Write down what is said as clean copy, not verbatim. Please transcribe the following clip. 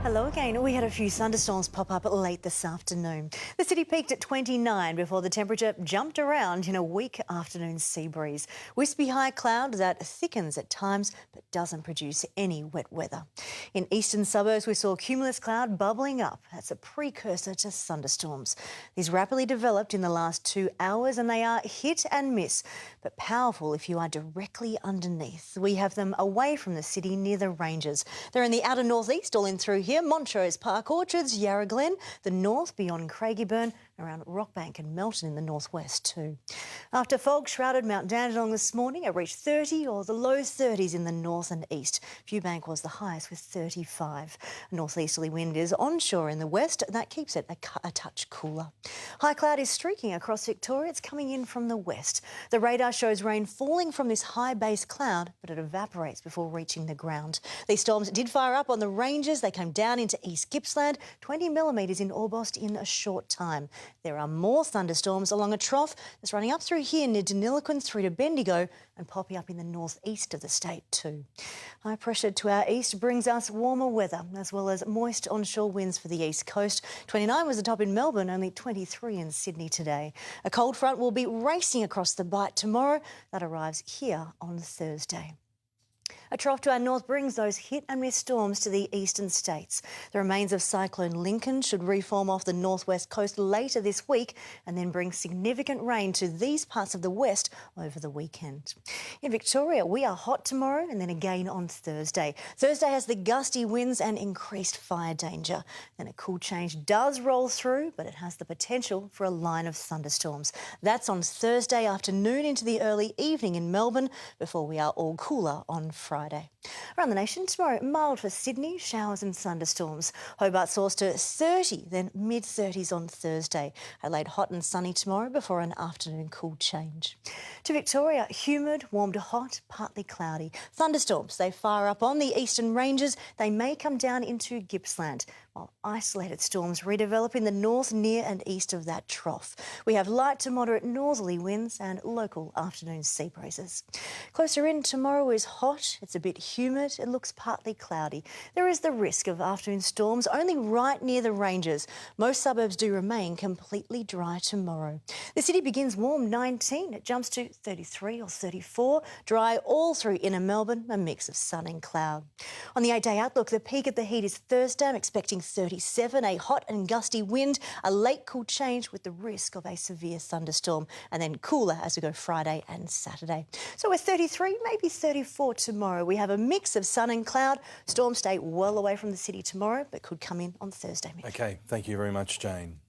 Hello again. We had a few thunderstorms pop up late this afternoon. The city peaked at 29 before the temperature jumped around in a weak afternoon sea breeze. Wispy high cloud that thickens at times but doesn't produce any wet weather. In eastern suburbs, we saw cumulus cloud bubbling up. That's a precursor to thunderstorms. These rapidly developed in the last 2 hours and they are hit and miss, but powerful if you are directly underneath. We have them away from the city near the ranges. They're in the outer northeast, all in through here. Montrose, Park Orchards, Yarra Glen, the north beyond Craigieburn, around Rockbank and Melton in the northwest too. After fog shrouded Mount Dandenong this morning, it reached 30 or the low 30s in the north and east. Viewbank was the highest with 35. A northeasterly wind is onshore in the west. That keeps it a touch cooler. High cloud is streaking across Victoria. It's coming in from the west. The radar shows rain falling from this high base cloud, but it evaporates before reaching the ground. These storms did fire up on the ranges. They came down into East Gippsland, 20 millimetres in Orbost in a short time. There are more thunderstorms along a trough that's running up through here near Deniliquin through to Bendigo and popping up in the northeast of the state too. High pressure to our east brings us warmer weather as well as moist onshore winds for the east coast. 29 was the top in Melbourne, only 23 in Sydney today. A cold front will be racing across the Bight tomorrow. That arrives here on Thursday. A trough to our north brings those hit-and-miss storms to the eastern states. The remains of Cyclone Lincoln should reform off the northwest coast later this week and then bring significant rain to these parts of the west over the weekend. In Victoria, we are hot tomorrow and then again on Thursday. Thursday has the gusty winds and increased fire danger. Then a cool change does roll through, but it has the potential for a line of thunderstorms. That's on Thursday afternoon into the early evening in Melbourne before we are all cooler on Friday. Around the nation tomorrow, mild for Sydney, showers and thunderstorms. Hobart soars to 30, then mid-30s on Thursday. Adelaide hot and sunny tomorrow before an afternoon cool change. To Victoria, humid, warm to hot, partly cloudy. Thunderstorms, they fire up on the eastern ranges. They may come down into Gippsland, while isolated storms redevelop in the north, near and east of that trough. We have light to moderate northerly winds and local afternoon sea breezes. Closer in tomorrow is hot. It's a bit humid. It looks partly cloudy. There is the risk of afternoon storms only right near the ranges. Most suburbs do remain completely dry tomorrow. The city begins warm, 19. It jumps to 33 or 34. Dry all through inner Melbourne, a mix of sun and cloud. On the 8-day outlook, the peak of the heat is Thursday. I'm expecting 37, a hot and gusty wind, a late cool change with the risk of a severe thunderstorm, and then cooler as we go Friday and Saturday. So we're 33, maybe 34 tomorrow. We have a mix of sun and cloud. Storms stay well away from the city tomorrow, but could come in on Thursday. OK, thank you very much, Jane.